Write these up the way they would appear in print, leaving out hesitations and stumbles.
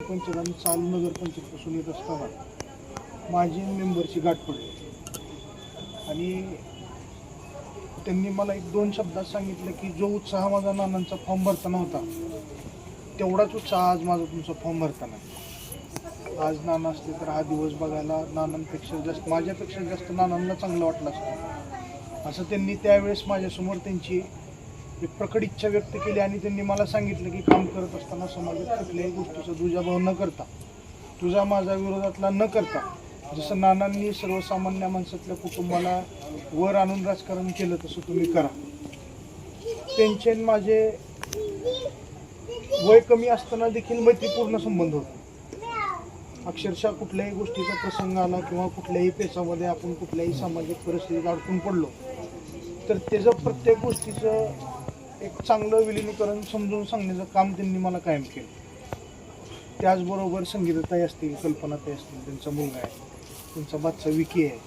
नगरपंचायत आणि चालू नगरपंचायतपासून येत असताना माझी मेंबरची गाठ पडली आणि त्यांनी मला एक दोन शब्दात सांगितलं की जो उत्साह माझा नानांचा फॉर्म भरताना होता तेवढाच उत्साह आज माझा तुमचा फॉर्म भरताना. आज नाना असते तर हा दिवस बघायला नानांपेक्षा जास्त, माझ्यापेक्षा जास्त नानांना चांगलं वाटलं असतं असं त्यांनी त्यावेळेस माझ्यासमोर त्यांची एक प्रकट इच्छा व्यक्त केली. आणि त्यांनी मला सांगितलं की काम करत असताना समाजात कुठल्याही गोष्टीचा दुजाभाव न करता, तुझा माझा विरोधातला न करता, जसं नानांनी सर्वसामान्य माणसातल्या कुटुंबाला वर आणून राजकारण केलं तसं तुम्ही करा. त्यांचे माझे वय कमी असताना देखील मैत्रीपूर्ण संबंध होते. अक्षरशः कुठल्याही गोष्टीचा प्रसंग आला किंवा कुठल्याही पेचामध्ये आपण कुठल्याही सामाजिक परिस्थितीत अडकून पडलो तर त्याचं प्रत्येक गोष्टीचं एक चांगलं विलिनीकरण समजून सांगण्याचं काम त्यांनी मला कायम केलं. त्याचबरोबर संगीताताई असतील, कल्पनाताई असतील, त्यांचा मुलगा आहे, त्यांचा बादचा विकी आहे,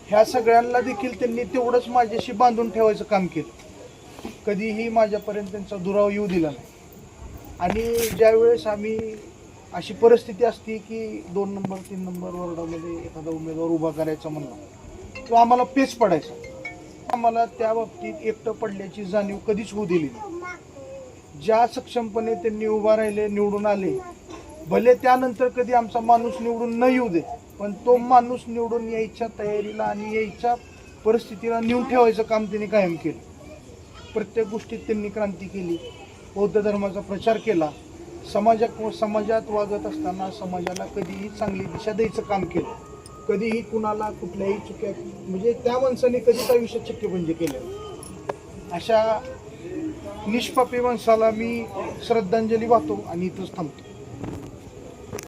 ह्या सगळ्यांना देखील त्यांनी तेवढंच माझ्याशी बांधून ठेवायचं काम केलं. कधीही माझ्यापर्यंत त्यांचा दुरावा येऊ दिला नाही. आणि ज्यावेळेस आम्ही अशी परिस्थिती असते की 2 नंबर 3 नंबर वॉर्डामध्ये एखादा उमेदवार उभा करायचा म्हणला तो आम्हाला पेच पडायचा. आम्हाला त्या बाबतीत एकटं पडल्याची जाणीव कधीच होऊ दिली नाही. ज्या सक्षमपणे त्यांनी उभा राहिले, निवडून आले, भले त्यानंतर कधी आमचा माणूस निवडून न येऊ दे, पण तो माणूस निवडून यायच्या तयारीला आणि यायच्या परिस्थितीला नेऊन ठेवायचं काम त्यांनी कायम केलं. प्रत्येक गोष्टीत त्यांनी क्रांती केली. बौद्ध धर्माचा प्रचार केला. समाजात वागत असताना समाजाला कधीही चांगली दिशा द्यायचं काम केलं. कधीही कुणाला कुठल्याही चुक्या, म्हणजे त्या माणसाने कधीच आयुष्यात चक्केबंदी केलं. अशा निष्पापी माणसाला मी श्रद्धांजली वाहतो आणि इथंच थांबतो.